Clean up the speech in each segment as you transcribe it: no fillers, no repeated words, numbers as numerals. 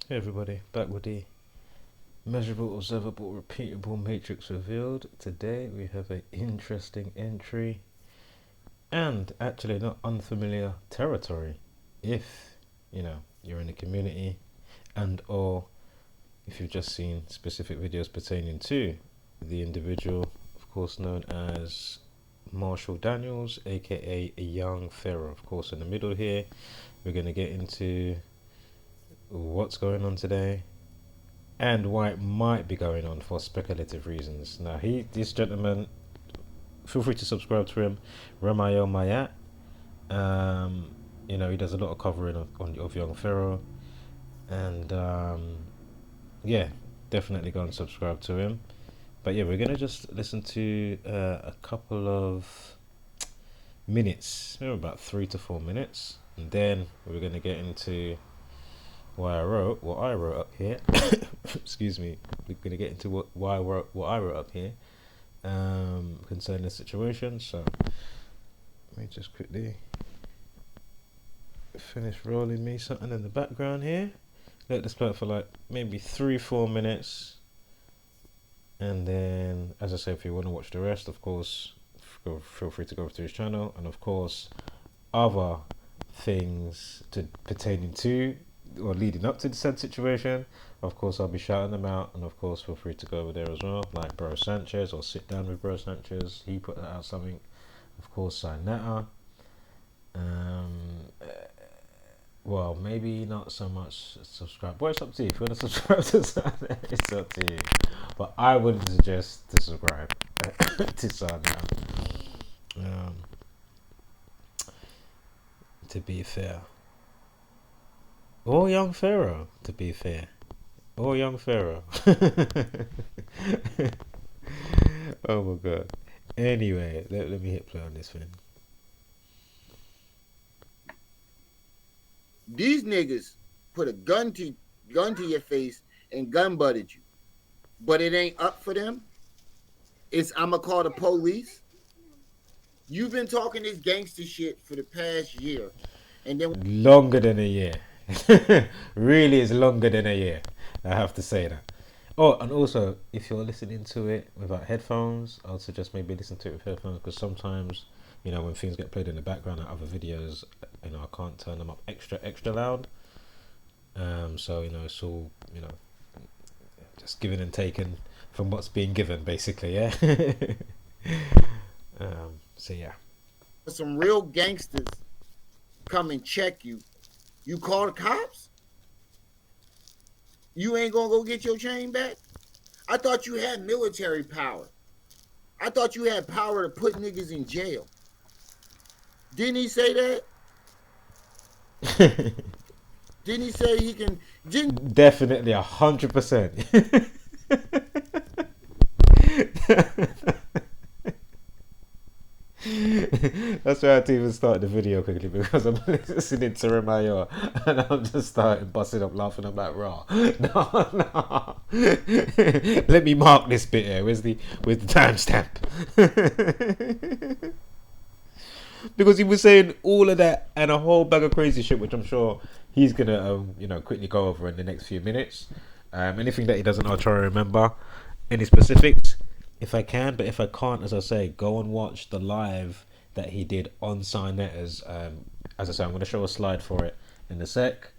Hey everybody, back with the measurable, observable, repeatable matrix revealed. Today we have an interesting entry and actually not unfamiliar territory. If you're in the community and or if you've just seen specific videos pertaining to the individual, of course known as Marshall Daniels, aka Young Pharaoh. Of course, in the middle here, we're going to get into what's going on today and why it might be going on for speculative reasons. Now, this gentleman, feel free to subscribe to him, Ramayo Mayat. He does a lot of covering of Young Pharaoh, and yeah, definitely go and subscribe to him. But yeah, we're gonna just listen to a couple of minutes, maybe about 3 to 4 minutes, and then we're gonna get into what I wrote up here. Excuse me. We're gonna get into what I wrote up here concerning the situation. So let me just quickly finish rolling me something in the background here. Let this play for like maybe 3-4 minutes, and then, as I say, if you want to watch the rest, of course, feel free to go to his channel, and of course, other things pertaining to or leading up to the said situation. Of course, I'll be shouting them out, and of course, feel free to go over there as well, like Bro Sanchez, or sit down with Bro Sanchez. He put that out something. Of course, Sinetta. Well, maybe not so much subscribe. Well, it's up to you. If you want to subscribe to something, it's up to you. But I would suggest to subscribe to Sinetta. To be fair. Or Young Pharaoh, to be fair. Or Young Pharaoh. Oh my god. Anyway, let me hit play on this thing. These niggas put a gun to your face and gun butted you, but it ain't up for them. It's I'ma call the police. You've been talking this gangster shit for the past year, and then Longer than a year. Really is longer than a year. I have to say that. Oh, and also, if you're listening to it without headphones, I would suggest maybe listen to it with headphones, because sometimes, when things get played in the background and other videos, I can't turn them up extra loud. So it's all just given and taken from what's being given, basically. Yeah. So yeah. some real gangsters come and check you. You call the cops? You ain't gonna go get your chain back? I thought you had military power. I thought you had power to put niggas in jail. Didn't he say that? Didn't he say he can? Definitely 100%. That's why I had to even start the video quickly, because I'm listening to Remayo and I'm just starting busting up laughing. I'm like, raw. No. Let me mark this bit here. Where's the timestamp? Because he was saying all of that and a whole bag of crazy shit, which I'm sure he's gonna quickly go over in the next few minutes. Anything that he doesn't, I'll try to remember any specifics if I can, but if I can't, as I say, go and watch the live that he did on Sinetta's. As I say, I'm going to show a slide for it in a sec,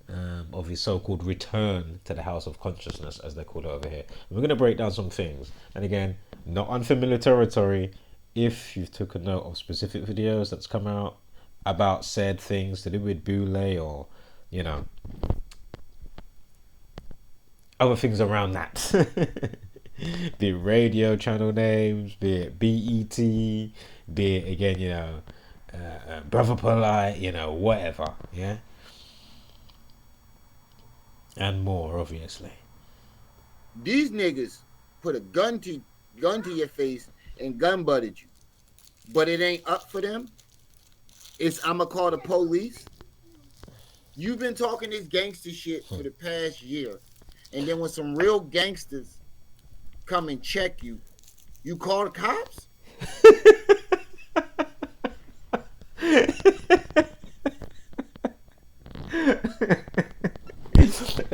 of his so-called return to the House of Consciousness, as they call it over here. And we're going to break down some things, and again, not unfamiliar territory. If you took a note of specific videos that's come out about said things to do with Boulé, or other things around that. Be it radio channel names, be it BET, be it again, Brother Polite, whatever, yeah, and more, obviously. These niggas put a gun to your face and gun butted you, but it ain't up for them. It's I'ma call the police. You've been talking this gangster shit for the past year, and then when some real gangsters come and check you, you call the cops?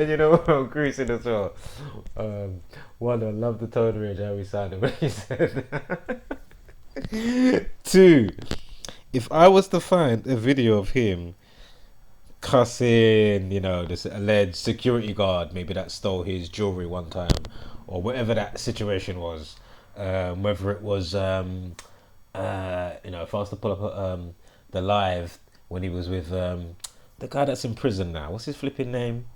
And you know what I'm greasing as well? One, I love the tone range how he sounded when he said that. Two, if I was to find a video of him cussing, this alleged security guard, maybe that stole his jewelry one time, or whatever that situation was, whether it was, if I was to pull up the live when he was with the guy that's in prison now, what's his flipping name?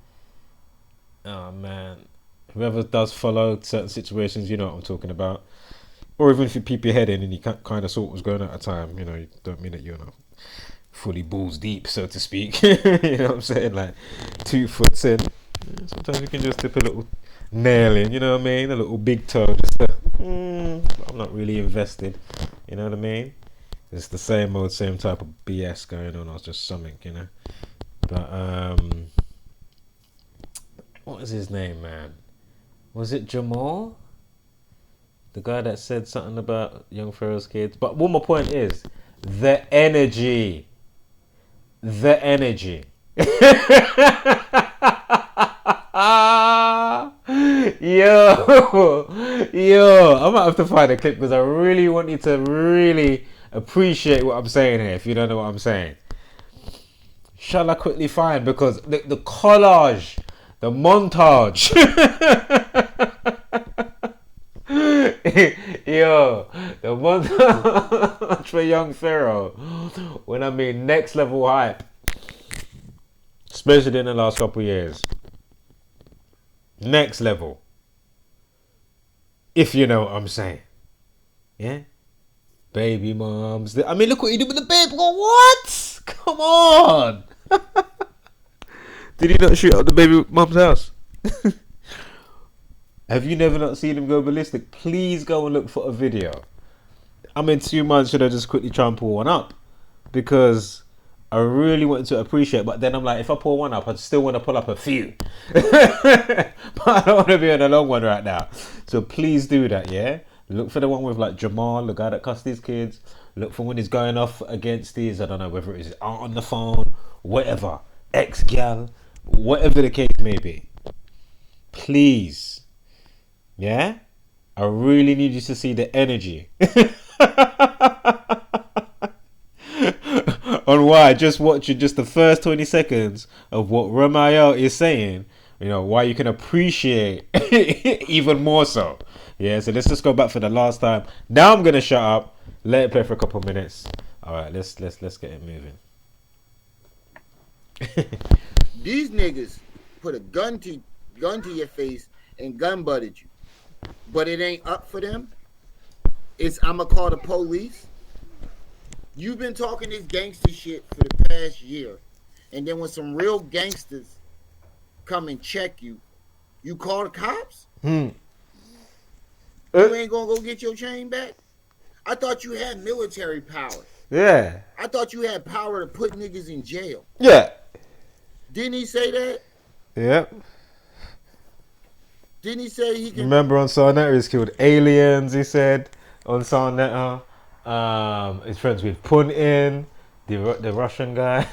Oh man, whoever does follow certain situations, you know what I'm talking about. Or even if you peep your head in and you can't kind of sort what's going on at a time, you don't mean that you're fully balls deep, so to speak. You know what I'm saying? Like 2 foot in. Sometimes you can just dip a little nail in, you know what I mean? A little big toe, just to, I'm not really invested, you know what I mean? It's the same old, same type of BS going on, or just something, But, what was his name, man? Was it Jamal? The guy that said something about young Pharaoh's kids. But what my point is, the energy. The energy. Yo, I might have to find a clip because I really want you to really appreciate what I'm saying here, if you don't know what I'm saying. Shall I quickly find? Because the collage, the montage. Yo, the montage for young Pharaoh. When I mean next level hype. Especially in the last couple of years. Next level. If you know what I'm saying. Yeah? Baby moms. I mean, look what he did with the baby. What? Come on. Did he not shoot up the baby mom's house? Have you never not seen him go ballistic? Please go and look for a video. I mean, 2 months, should I just quickly try and pull one up? Because I really wanted to appreciate, but then I'm like, if I pull one up, I'd still want to pull up a few. But I don't want to be on a long one right now. So please do that, yeah? Look for the one with like Jamal, the guy that cussed his kids. Look for when he's going off against his, I don't know, whether it's his aunt on the phone, whatever, ex-gal, whatever the case may be. Please. Yeah? I really need you to see the energy. On why just watching just the first 20 seconds of what Ramael is saying, why you can appreciate even more so. Yeah, so let's just go back for the last time. Now I'm gonna shut up, let it play for a couple minutes. Alright, let's get it moving. These niggas put a gun to your face and gun butted you. But it ain't up for them. It's I'ma call the police. You've been talking this gangster shit for the past year. And then when some real gangsters come and check you, you call the cops? You ain't gonna go get your chain back? I thought you had military power. Yeah. I thought you had power to put niggas in jail. Yeah. Didn't he say that? Yep. Didn't he say he can... Remember on Sarnetta he's killed aliens, he said, on Sarnetta. He's friends with Putin, the Russian guy.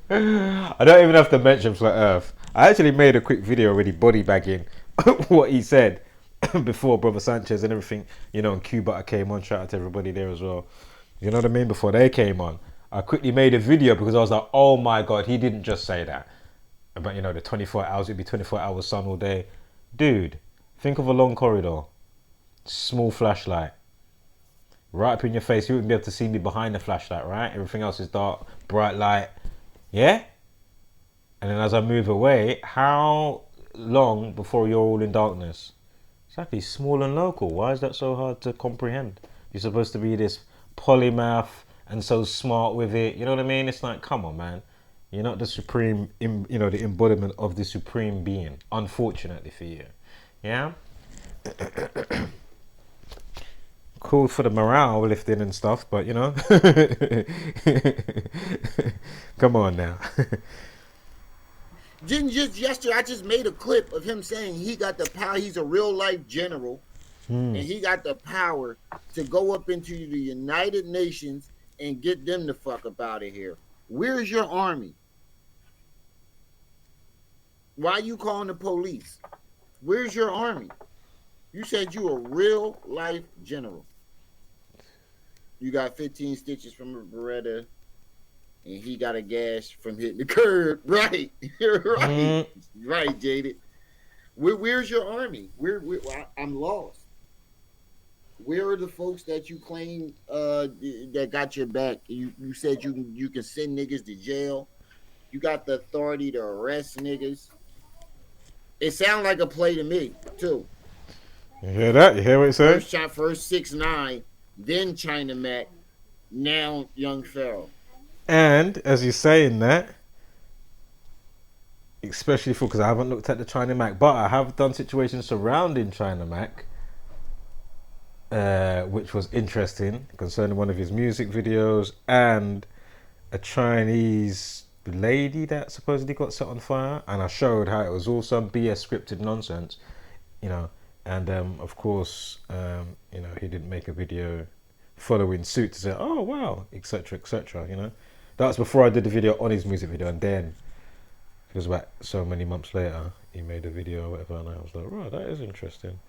I don't even have to mention Flat Earth. I actually made a quick video already body bagging what he said before Brother Sanchez and everything, and Cuba came on. Shout out to everybody there as well. You know what I mean? Before they came on, I quickly made a video because I was like, oh my God, he didn't just say that. But the 24 hours, it'd be 24 hours sun all day. Dude, think of a long corridor. Small flashlight. Right up in your face. You wouldn't be able to see me behind the flashlight, right? Everything else is dark, bright light. Yeah? And then as I move away, how long before you're all in darkness? Exactly, small and local. Why is that so hard to comprehend? You're supposed to be this polymath and so smart with it. You know what I mean? It's like, come on, man. You're not the supreme, the embodiment of the supreme being, unfortunately for you. Yeah? Cool for the morale lifting and stuff, but come on now. Didn't just yesterday, I just made a clip of him saying he got the power, he's a real life general, and he got the power to go up into the United Nations and get them the fuck up out of here. Where's your army? Why you calling the police? Where's your army? You said you a real life general. You got 15 stitches from a Beretta, and he got a gash from hitting the curb. Right, right, right, Jaded. Where's your army? I'm lost. Where are the folks that you claim that got your back? You said you can send niggas to jail. You got the authority to arrest niggas. It sounds like a play to me too. You hear that? You hear what he said? First 6ix9ine, then China Mac, now Young Pharaoh. And as you're saying that, especially for because I haven't looked at the China Mac, but I have done situations surrounding China Mac, which was interesting concerning one of his music videos and a Chinese lady that supposedly got set on fire, and I showed how it was all some BS scripted nonsense, you know, and of course, you know, he didn't make a video following suit to say, oh wow, etc., etc. You know, that was before I did the video on his music video, and then it was about so many months later he made a video or whatever, and I was like, right, that is interesting.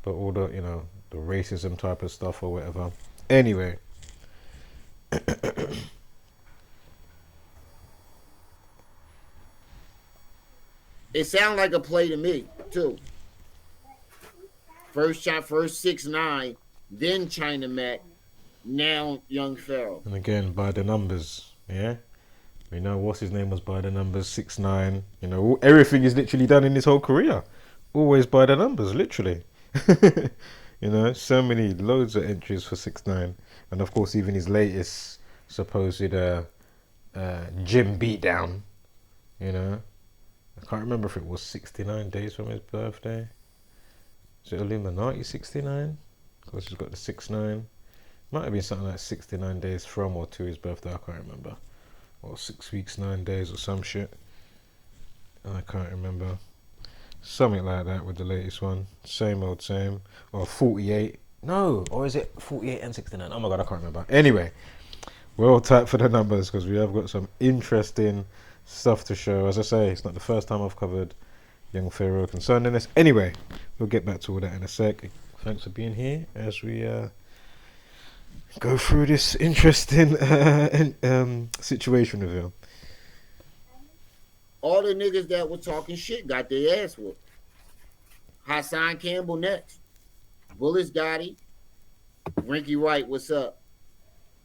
But all the, you know, the racism type of stuff or whatever. Anyway. It sounds like a play to me too. First 6ix9ine, then China Mac, now Young Pharaoh. And again, by the numbers, yeah? We know what's his name was by the numbers, 6ix9ine. You know, everything is literally done in his whole career. Always by the numbers, literally. You know, so many, loads of entries for 6ix9ine. And of course, even his latest supposed gym beatdown, you know. I can't remember if it was 69 days from his birthday. Is it Illuminati 69? Because he's got the 6ix9ine. Might have been something like 69 days from or to his birthday, I can't remember. Or 6 weeks, 9 days or some shit. I can't remember. Something like that with the latest one. Same old same. Or 48. No, or is it 48 and 69? Oh my god, I can't remember. Anyway, we're all tight for the numbers because we have got some interesting stuff to show. As I say, it's not the first time I've covered Young Pharaoh concerning this. Anyway, we'll get back to all that in a sec. Thanks for being here as we go through this interesting situation with you. All the niggas that were talking shit got their ass whooped. Hassan Campbell next. Bullets Gotti. Rinky Wright, what's up?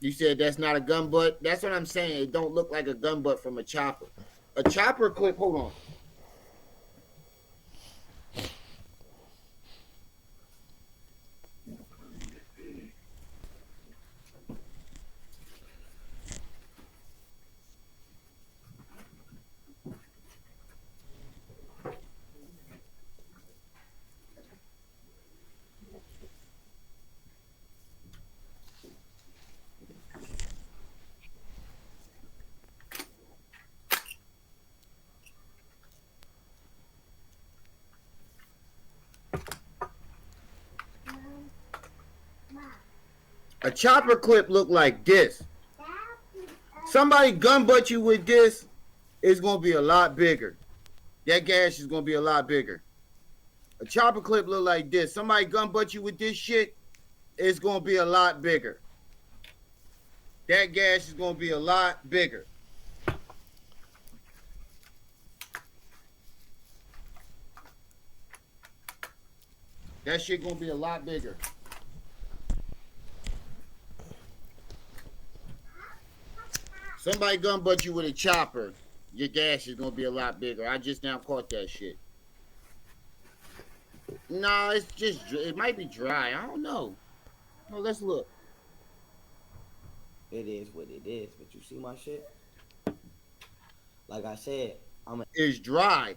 You said that's not a gun butt. That's what I'm saying. It don't look like a gun butt from a chopper. A chopper clip, hold on. A chopper clip look like this. Somebody gun butt you with this, it's gonna be a lot bigger. That gash is gonna be a lot bigger. A chopper clip look like this. Somebody gun butt you with this shit, it's gonna be a lot bigger. That gash is gonna be a lot bigger. That shit gonna be a lot bigger. Somebody gun butt you with a chopper, your gash is gonna be a lot bigger. I just now caught that shit. No, it's just, it might be dry. I don't know. No, let's look. It is what it is, but you see my shit? Like I said, It's dry.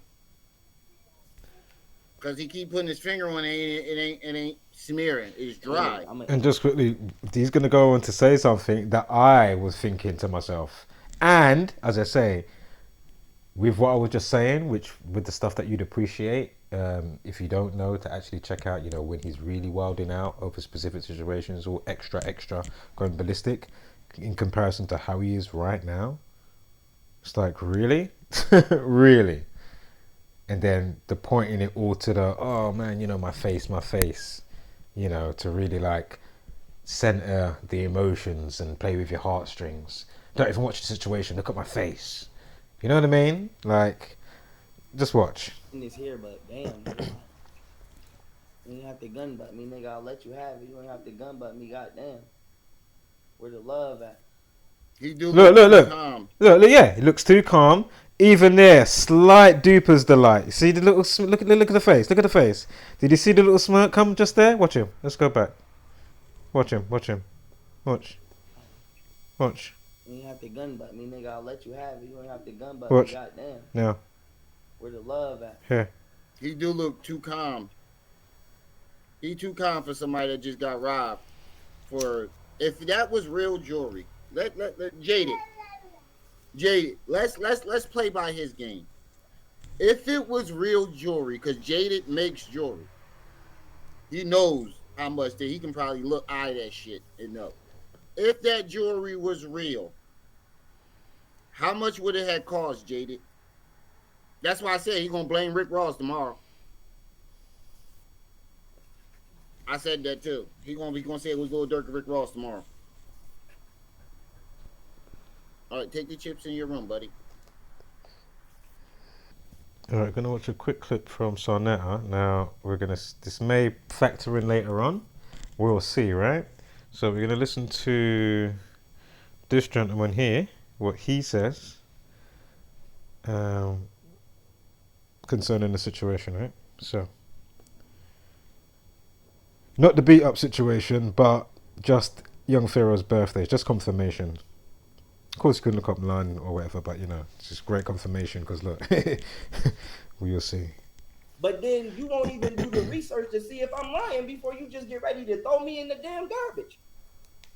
Cause he keep putting his finger on it, it ain't smearing. It's dry. And just quickly, he's going to go on to say something that I was thinking to myself. And, as I say, with what I was just saying, which with the stuff that you'd appreciate, if you don't know, to actually check out, you know, when he's really wilding out over specific situations, all extra, going ballistic, in comparison to how he is right now. It's like, really? Really? and then the pointing it all to the, oh man, you know, my face, you know, to really like center the emotions and play with your heartstrings. Don't even watch the situation. Look at my face. You know what I mean? Like, just watch. This here, but damn, nigga. You ain't have to gun butt me, nigga. I'll let you have it. You ain't have to gun butt me, goddamn. Where the love at? He do Look, look look, too look. calm. Look, yeah, he looks too calm. Even there, slight duper's delight. See the little look at the face. Look at the face. Did you see the little smirk come just there? Watch him. Let's go back. Watch him. Watch him. Watch. Watch. You ain't have to gun butt me, nigga. I'll let you have it. You ain't have to gun butt Watch. me, goddamn. Now. Where the love at? Here. He do look too calm. He too calm for somebody that just got robbed. For if that was real jewelry, let Jaded. Let's play by his game. If it was real jewelry, because Jaded makes jewelry, he knows how much that he can probably eye that shit and know. If that jewelry was real, how much would it have cost, Jaded? That's why I said he's gonna blame Rick Ross tomorrow. I said that too. He's gonna say it was Lil Durk and Rick Ross tomorrow. All right, take the chips in your room, buddy. Alright, gonna watch a quick clip from Sarnetta. Now this may factor in later on. We'll see, right? So we're gonna listen to this gentleman here, what he says concerning the situation, right? So not the beat up situation, but just young Pharaoh's birthday, just confirmation. Of course, you can look up online or whatever, but you know, it's just great confirmation because look, we'll see. But then you won't even do the research to see if I'm lying before you just get ready to throw me in the damn garbage.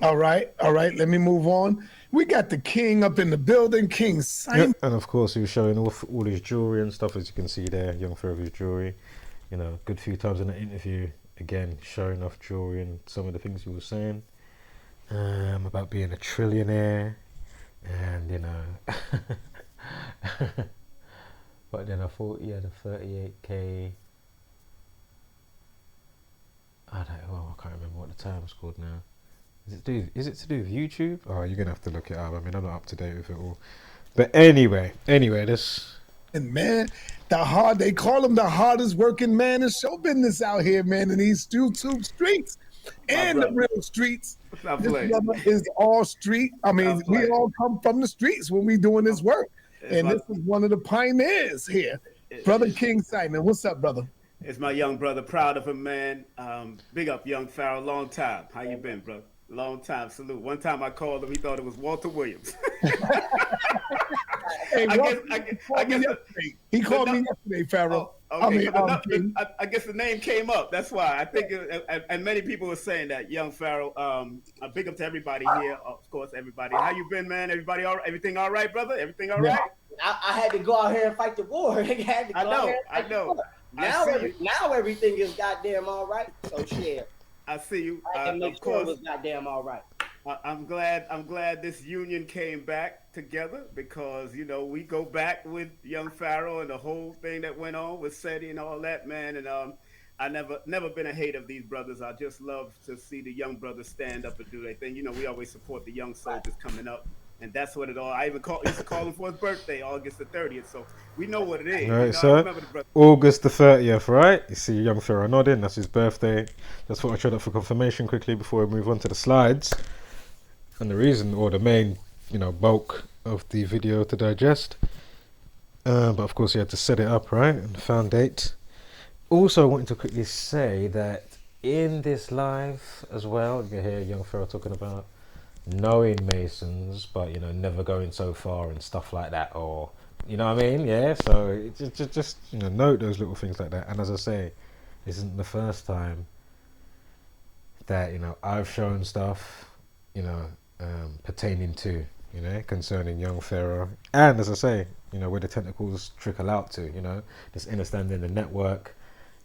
All right. Let me move on. We got the king up in the building, King Simon. Yep. And of course, he was showing all his jewelry and stuff, as you can see there, young Pharaoh's jewelry. You know, good few times in the interview, again, showing off jewelry and some of the things he was saying about being a trillionaire. And you know, but then I thought he had a 38k. I can't remember what the term's called now. Is it to do with YouTube? Oh, you're gonna have to look it up. I mean, I'm not up to date with it all. But anyway, this. And man, they call him the hardest working man in show business out here, man, in these YouTube streets and the real streets. This brother is all street. I mean, we all come from the streets when we doing this work. And this is one of the pioneers here. Brother King Simon, what's up, brother? It's my young brother. Proud of him, man. Big up, young Pharaoh. Long time. How you been, bro? Long time. Salute. One time I called him. He thought it was Walter Williams. Hey, he called me yesterday, Pharaoh. Okay, I guess the name came up. That's why I think, and many people were saying that, young Pharaoh. Big up to everybody here, of course, everybody. How you been, man? Everybody all right? Everything all right, brother? Everything all right? I had to go out here and fight the war. I know. Now everything is goddamn all right. So shit. I see you. I can make sure it was goddamn all right. I'm glad this union came back together because, you know, we go back with young Pharaoh and the whole thing that went on with SETI and all that, man. And I never been a hater of these brothers. I just love to see the young brothers stand up and do their thing. You know, we always support the young soldiers coming up. And that's what it all. I even used to call him for his birthday, August the 30th. So we know what it is. All right, you know, sir. August the 30th, right? You see young Pharaoh nodding. That's his birthday. Just thought I'd show that for confirmation quickly before we move on to the slides. And the reason, or the main, you know, bulk of the video to digest. But of course, you had to set it up, right? And found date. Also, I wanted to quickly say that in this live as well, you hear young Pharaoh talking about knowing Masons, but you know, never going so far and stuff like that, or you know what I mean? Yeah. So just you know, note those little things like that. And as I say, this isn't the first time that you know I've shown stuff, you know, pertaining to you know concerning young Pharaoh, and as I say, you know, where the tentacles trickle out to, you know, just understanding the network,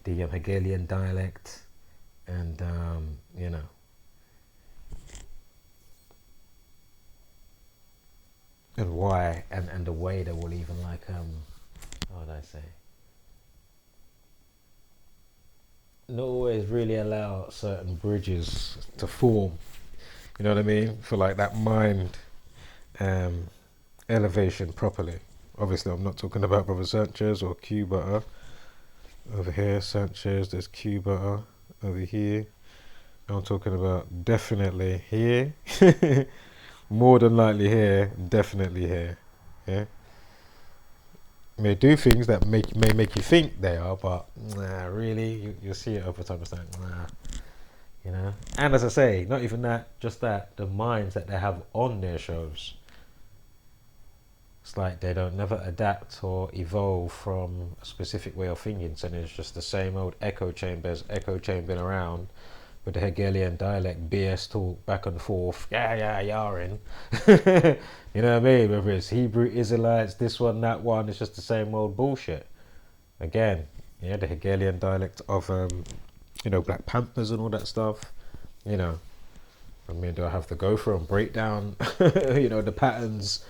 the Hegelian dialect, and you know. And why and the way they will even like how would I say not always really allow certain bridges to form. You know what I mean? For like that mind elevation properly. Obviously, I'm not talking about Brother Sanchez or Q Butter. Over here, Sanchez, there's Q Butter. Over here, I'm talking about definitely here. More than likely here, definitely here. Yeah. May do things that may make you think they are, but nah, really, you see it over time. It's like, nah, you know. And as I say, not even that, just that the minds that they have on their shows. It's like they don't never adapt or evolve from a specific way of thinking, so it's just the same old echo chambers, around with the Hegelian dialect, BS talk back and forth, yarring. You know what I mean? Whether it's Hebrew Israelites, this one, that one, it's just the same old bullshit. Again, yeah, the Hegelian dialect of, Black Panthers and all that stuff. You know, I mean, do I have to go through and break down, the patterns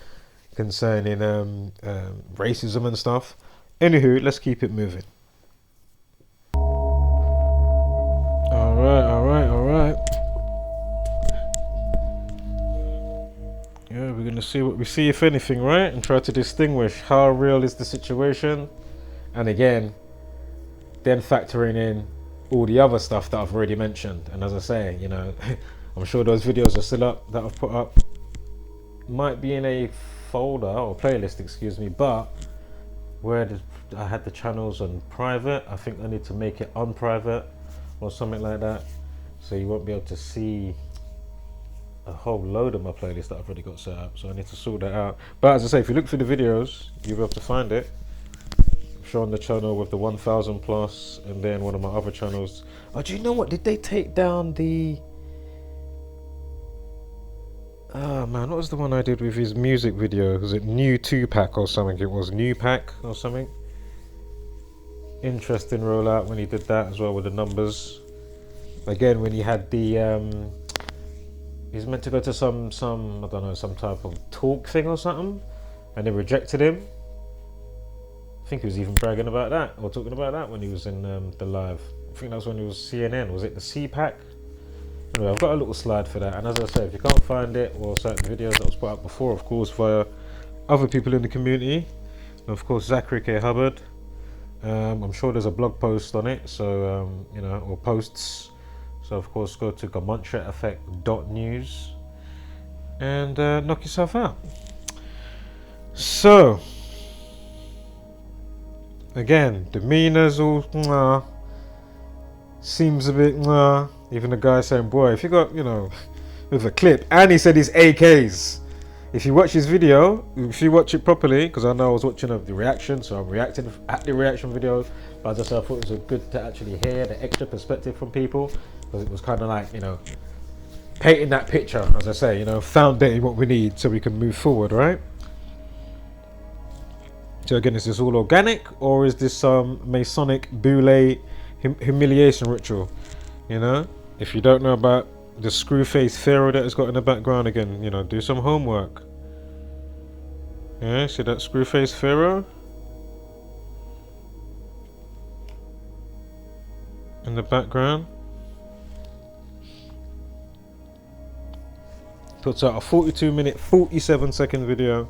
concerning racism and stuff? Anywho, let's keep it moving. All right. Yeah, we're gonna see what we see, if anything, right? And try to distinguish how real is the situation. And again, then factoring in all the other stuff that I've already mentioned. And as I say, I'm sure those videos are still up that I've put up. Might be in a folder or playlist, excuse me, but where I had the channels on private, I think I need to make it unprivate or something like that, so you won't be able to see a whole load of my playlist that I've already got set up. So I need to sort that out. But as I say, if you look through the videos, you'll be able to find it. I'm showing the channel with the 1,000 plus, and then one of my other channels. Oh, do you know what? Did they take down the? Oh man, what was the one I did with his music video? Was it New 2-Pack or something? It was New Pack or something. Interesting rollout when he did that as well with the numbers. Again, when he had the he's meant to go to some I don't know, some type of talk thing or something, and they rejected him. I think he was even bragging about that or talking about that when he was in the live. I think that was when he was CNN. Was it the C-Pack? Anyway, I've got a little slide for that, and as I said, if you can't find it or certain videos that was put up before, of course, via other people in the community, and of course Zachary K. Hubbard, I'm sure there's a blog post on it, so or posts. So of course, go to GematriaEffect.News and knock yourself out. So again, demeanors all seems a bit even the guy saying, boy, if you got with a clip, and he said his AKs. If you watch his video, if you watch it properly, because I know I was watching the reaction, so I'm reacting at the reaction video, but as I said, I thought it was good to actually hear the extra perspective from people, because it was kind of like, painting that picture, as I say, foundating what we need so we can move forward, right? So again, is this all organic, or is this some Masonic Boulé humiliation ritual? If you don't know about the screw face Pharaoh that has got in the background, again, do some homework. Yeah, see that screw face Pharaoh in the background? Puts out a 42-minute, 47-second video.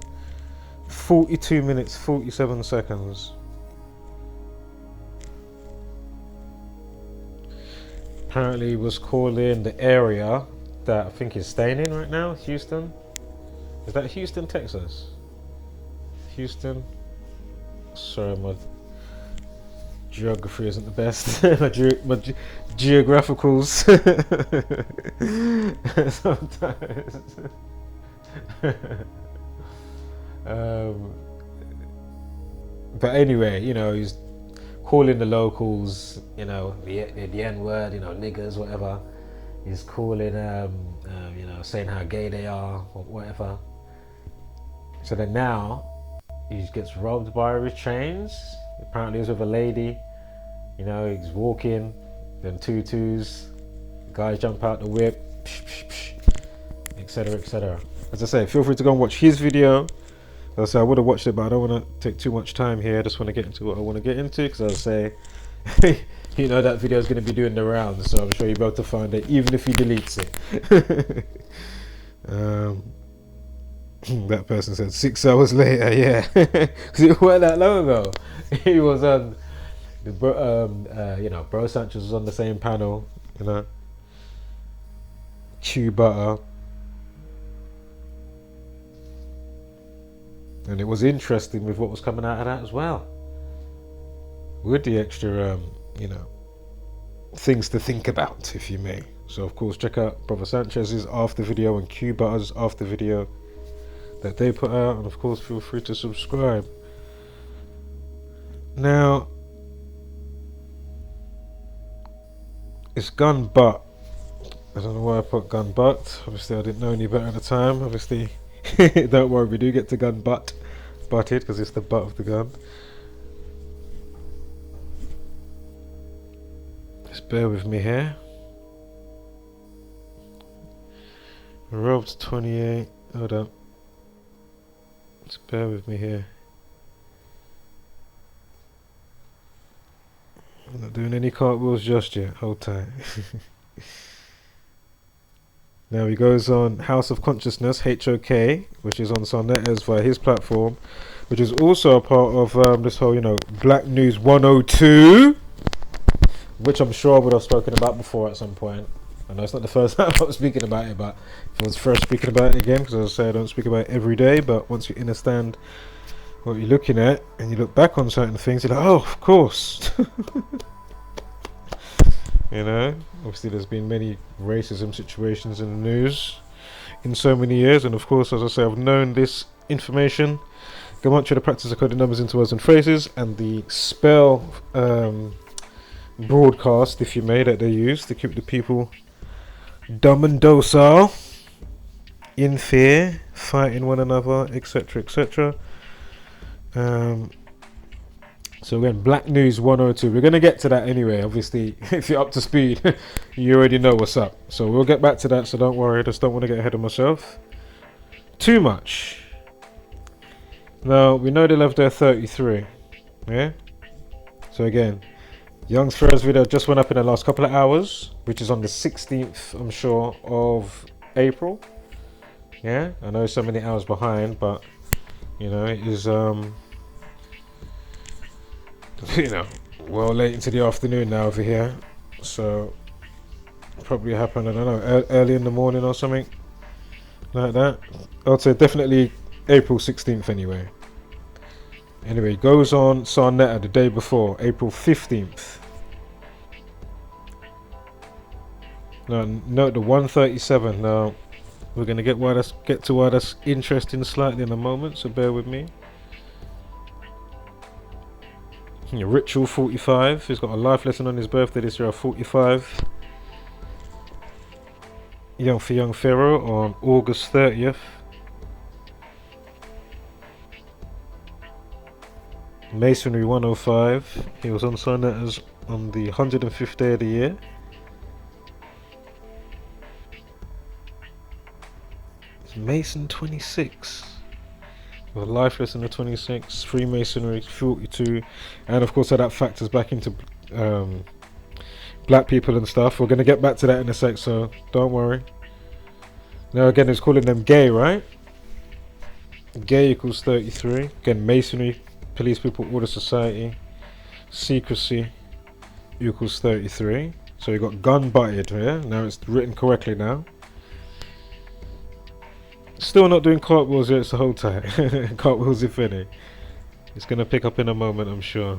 42 minutes, 47 seconds. Apparently was calling the area that I think he's staying in right now, Houston. Is that Houston, Texas? Houston? Sorry, my geography isn't the best. my geographicals sometimes. But anyway, he's calling the locals, the N-word, niggas, whatever. He's calling, saying how gay they are or whatever. So then now he gets robbed by his chains. Apparently he's with a lady. He's walking, then tutus. Guys jump out the whip, etc., etc. As I say, feel free to go and watch his video. As I say, I would have watched it, but I don't want to take too much time here. I just want to get into what I want to get into, because as I say, You know that video is going to be doing the rounds, so I'm sure you'll be able to find it, even if he deletes it. That person said 6 hours later, yeah. Because it wasn't that long ago. He was on, Bro Sanchez was on the same panel, you know. Chew butter. And it was interesting with what was coming out of that as well. With the extra, things to think about, if you may. So, of course, check out Brother Sanchez's after video and Q Butter's after video that they put out. And, of course, feel free to subscribe. Now, it's gun butt. I don't know why I put gun butt. Obviously, I didn't know any better at the time. Obviously, don't worry, we do get to gun butted, because it's the butt of the gun. Just bear with me here. Robbed 28. Hold up. Just bear with me here. I'm not doing any cartwheels just yet. Hold tight. Now he goes on House of Consciousness, HOK, which is on Sonnetters via his platform, which is also a part of this whole, Black News 102, which I'm sure I would have spoken about before at some point. I know it's not the first time I was speaking about it, but if I was first speaking about it again, because as I say, I don't speak about it every day, but once you understand what you're looking at, and you look back on certain things, you're like, oh, of course. Obviously there's been many racism situations in the news in so many years, and of course, as I say, I've known this information. Gematria, the practice of coding numbers into words and phrases, and the spell broadcast, if you may, that they use to keep the people dumb and docile, in fear, fighting one another, etc., etc. So again, Black News 102. We're going to get to that anyway. Obviously, if you're up to speed, you already know what's up. So we'll get back to that, so don't worry. I just don't want to get ahead of myself too much. Now, we know they left their 33. Yeah? So again, Young's first video just went up in the last couple of hours, which is on the 16th, I'm sure, of April. Yeah? I know it's so many hours behind, but, it is... well late into the afternoon now over here, so probably happened, I don't know, early in the morning or something like that. I'd say definitely April 16th anyway. Anyway, goes on Sarnetta the day before, April 15th. Now, note the 137. Now, we're going to get to why that's interesting slightly in a moment, so bear with me. Ritual 45, he's got a life lesson on his birthday this year, 45. Young Pharaoh on August 30th. Masonry 105, he was on Sonnetters on the 105th day of the year. Mason 26. With a life lesson of 26, Freemasonry 42, and of course how that factors back into black people and stuff. We're going to get back to that in a sec, so don't worry. Now again, it's calling them gay, right? Gay equals 33. Again, Masonry, police people, order society, secrecy equals 33. So you got gun butted here. Now it's written correctly now. Still not doing cartwheels yet, so hold tight. Cartwheels if any. It's gonna pick up in a moment, I'm sure.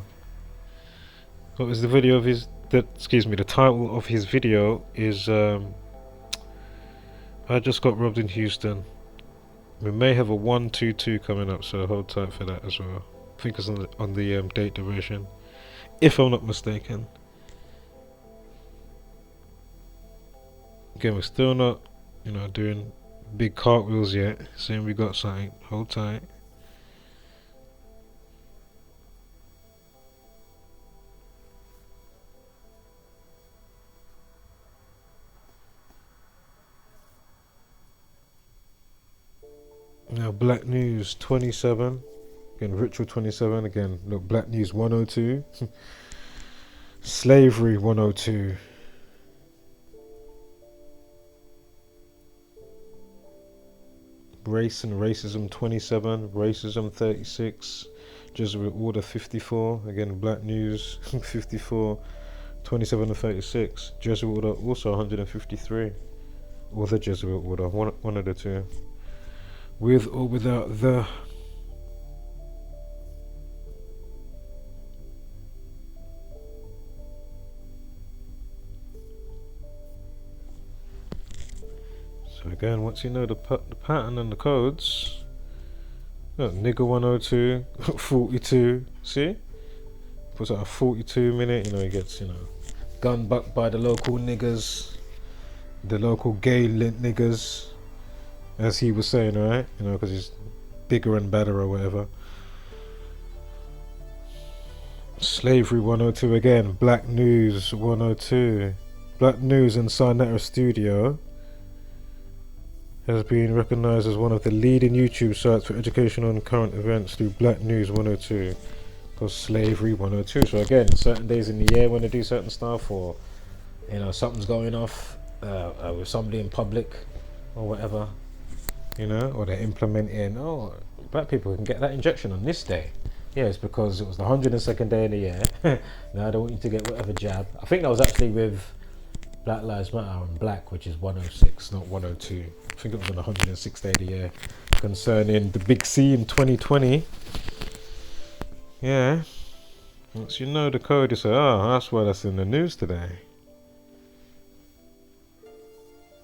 What was the video of his... the title of his video is I just got robbed in Houston. We may have a 122 coming up, so hold tight for that as well. I think it's on the date duration, if I'm not mistaken. Again, we're still not, doing big cartwheels yet. Saying we got something. Hold tight. Now Black News 27. Again, Ritual 27. Again, look, Black News 102. Slavery 102. Race and Racism 27, Racism 36, Jesuit Order 54, again Black News 54, 27 and 36, Jesuit Order also 153, or the Jesuit Order, one of the two, with or without the. So again, once you know the pattern and the codes, look, nigger 102, 42, see? Puts out a 42 minute, he gets, gun bucked by the local niggers, the local gay niggers, as he was saying, right? Because he's bigger and better or whatever. Slavery 102 again, Black News 102. Black News and Sarnetta Studio has been recognised as one of the leading YouTube sites for educational and current events through Black News 102. Because Slavery 102. So again, certain days in the year when they do certain stuff, or something's going off with somebody in public or whatever, or they're implementing, black people can get that injection on this day. Yeah, it's because it was the 102nd day of the year. Now I don't want you to get whatever jab. I think that was actually with Black Lives Matter and Black, which is 106, not 102. I think it was on the 106th day of the year, concerning the big C in 2020. Yeah. Once you know the code, you say, that's why that's in the news today.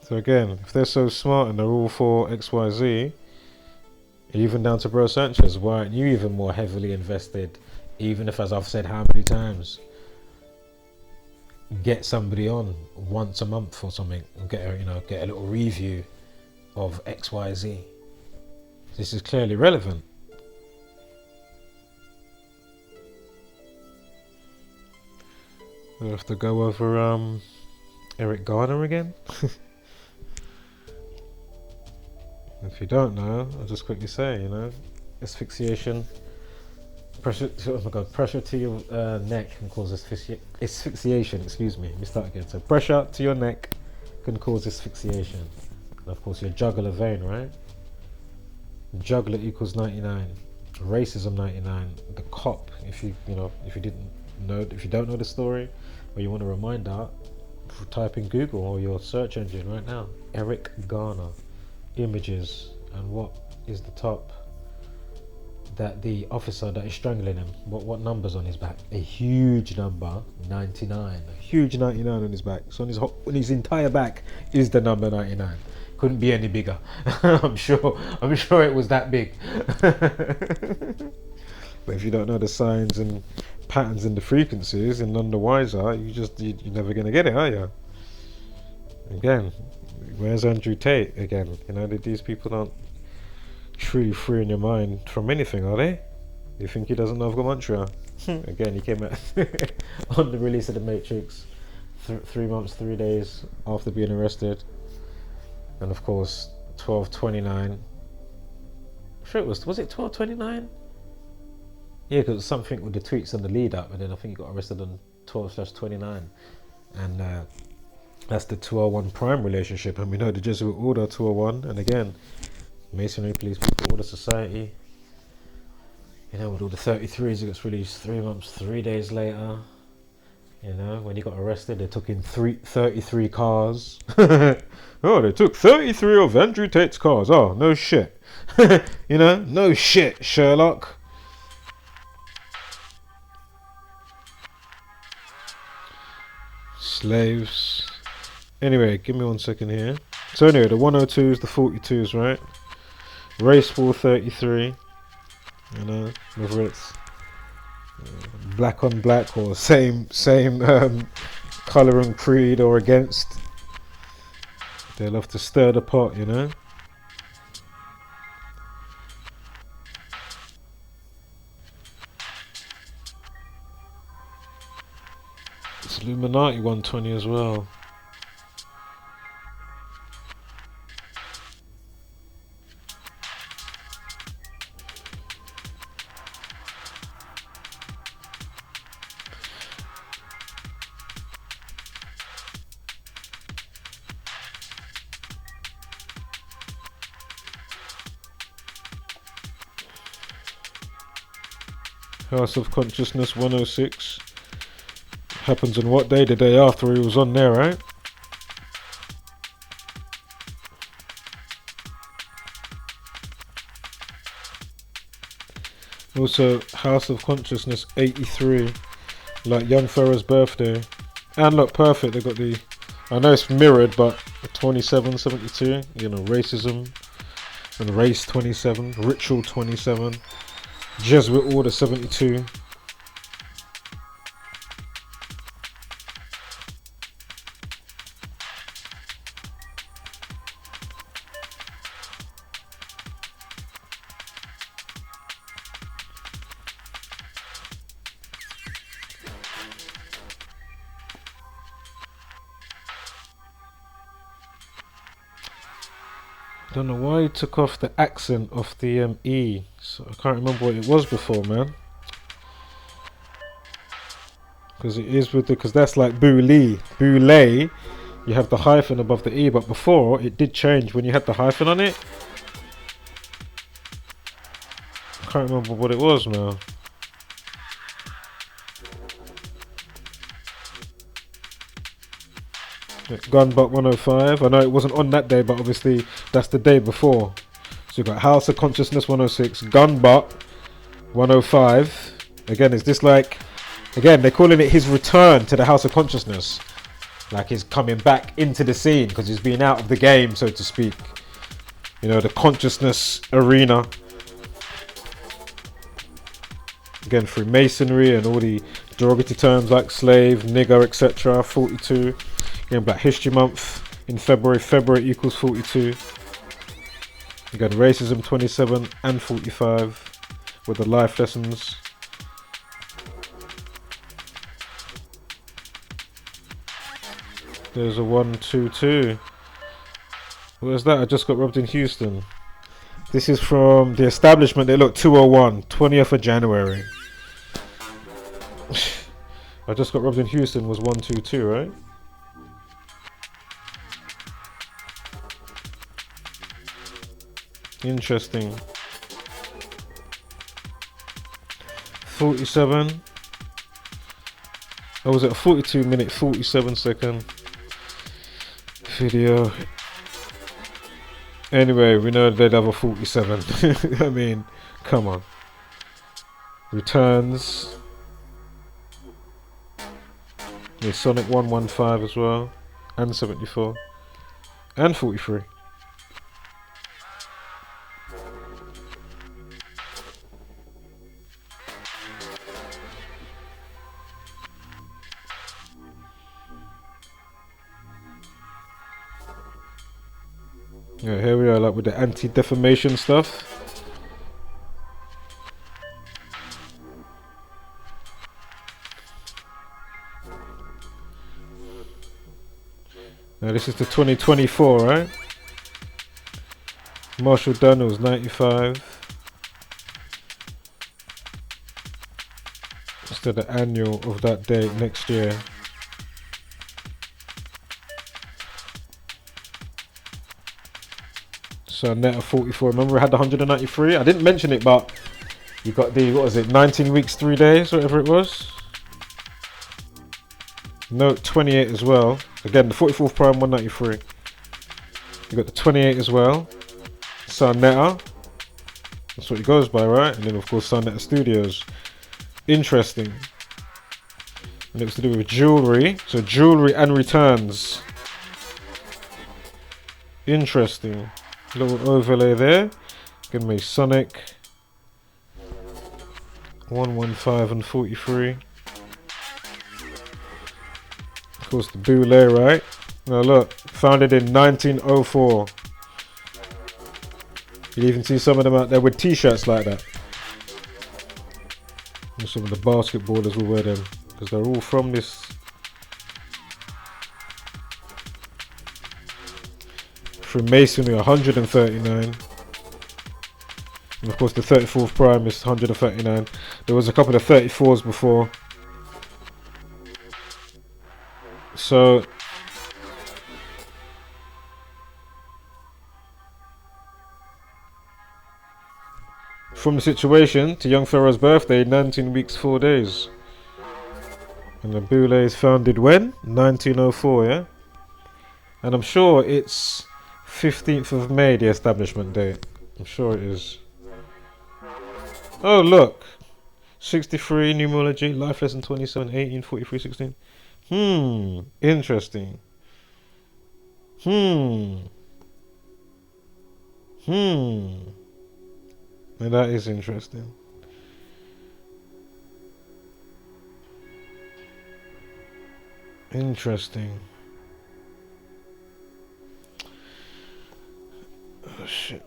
So again, if they're so smart and they're all for XYZ, even down to Bro Sanchez, why aren't you even more heavily invested? Even if, as I've said how many times, get somebody on once a month or something, and get a little review of XYZ. This is clearly relevant. We have to go over Eric Garner again. If you don't know, I'll just quickly say, asphyxiation, pressure to your neck can cause asphyxiation. Excuse me, let me start again. So pressure to your neck can cause asphyxiation. And of course, your jugular vein, right? Jugular equals 99. Racism 99. The cop, if you don't know the story, or you want a reminder, type in Google or your search engine right now. Eric Garner. Images, and what is the top that the officer that is strangling him, what number's on his back? A huge number, 99. A huge 99 on his back. So on his entire back is the number 99. Couldn't be any bigger. I'm sure it was that big. But if you don't know the signs and patterns and the frequencies and none the wiser, you're never gonna get it, are you? Again, where's Andrew Tate again? That these people aren't truly free in your mind from anything, are they? You think he doesn't know Gematria? Again, he came out on the release of The Matrix 3 months, 3 days after being arrested. And of course, 12/29. Sure, was it 12/29? Yeah, because it was something with the tweets and the lead up, and then I think he got arrested on 12/29. And that's the 201 prime relationship, and we know the Jesuit Order 201, and again, Masonry, Police, People, Order Society. With all the 33s, it gets released 3 months, 3 days later. When he got arrested, they took in 33 cars. They took 33 of Andrew Tate's cars. Oh, no shit. No shit, Sherlock. Slaves. Anyway, give me 1 second here. So anyway, the 102s, the 42s, right? Race War 33. Whether it's black on black or same colour and creed or against. They love to stir the pot, It's Illuminati 120 as well. House of Consciousness 106. Happens on what day? The day after he was on there, right? Also, House of Consciousness 83. Like young Pharaoh's birthday. And look, perfect. They got the... I know it's mirrored, but 2772. You know, racism. And race 27. Ritual 27. Jesuit order 72. Don't know why he took off the accent off the E. So I can't remember what it was before, man. Because it is with the... Because that's like Boulé. Boulé, you have the hyphen above the E. But before, it did change when you had the hyphen on it. I can't remember what it was now. Gunbutt 105. I know it wasn't on that day, but obviously that's the day before. So you've got House of Consciousness 106, Gunbutt 105. Again, is this like... Again, they're calling it his return to the House of Consciousness. Like he's coming back into the scene because he's been out of the game, so to speak. You know, the consciousness arena. Again, Freemasonry and all the derogatory terms like slave, nigger, etc. 42. Again, Black History Month in February. February equals 42. Again, racism 27 and 45 with the life lessons. There's a 122. Where's that? I just got robbed in Houston. This is from the establishment. They look 201, 20th of January. I just got robbed in Houston was 122, right? Interesting. 47. I was at a 42-minute, 47-second video. Anyway, we know they'd have a 47. I mean, come on. Returns. Yeah, Sonic 115 as well. And 74. And 43. Yeah, here we are, like with the anti-defamation stuff. Now this is the 2024, right? Marshall Daniels 95. Instead of annual of that date next year. So net of 44. Remember I had the 193? I didn't mention it, but you got the, what was it, 19 weeks, 3 days, whatever it was. Note 28 as well. Again, the 44th prime 193. You got the 28 as well. Sarnetta. That's what it goes by, right? And then of course Sarnetta Studios. Interesting. And it was to do with jewelry. So jewelry and returns. Interesting. Little overlay there. Again, Masonic. 115 and 43. Of course, the Boulé, right? Now look, founded in 1904. You even see some of them out there with t-shirts like that. And some of the basketballers will wear them because they're all from this. Freemasonry 139. And of course the 34th prime is 139. There was a couple of 34s before. So from the situation to young Pharaoh's birthday, 19 weeks 4 days. And the Boulé is founded when? 1904, yeah? And I'm sure it's 15th of May, the establishment date. I'm sure it is. Oh, look. 63, numerology, life lesson 27, 18, 43, 16. Interesting. And that is interesting. Interesting. Oh, shit.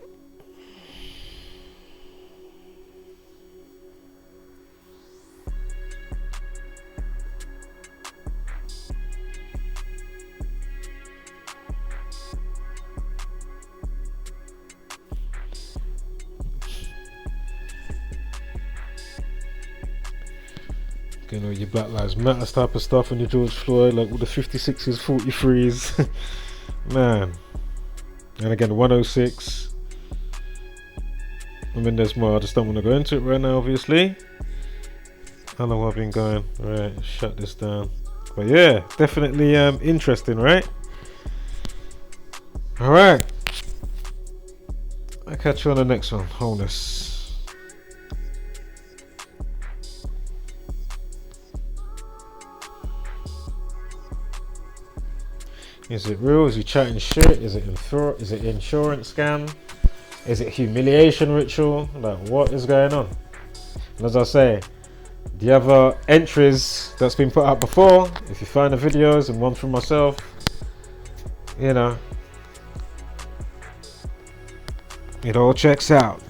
You know, your Black Lives Matter type of stuff and your George Floyd, like with the 56s, 43s. Man. And again, 106. I mean, there's more. I just don't want to go into it right now, obviously. How long have I been going? Right, shut this down. But yeah, definitely interesting, right? Alright. I'll catch you on the next one. Wholeness. Is it real? Is he chatting shit? Is it insurance scam? Is it humiliation ritual? Like, what is going on? And as I say, the other entries that's been put out before, if you find the videos and one from myself, you know, it all checks out.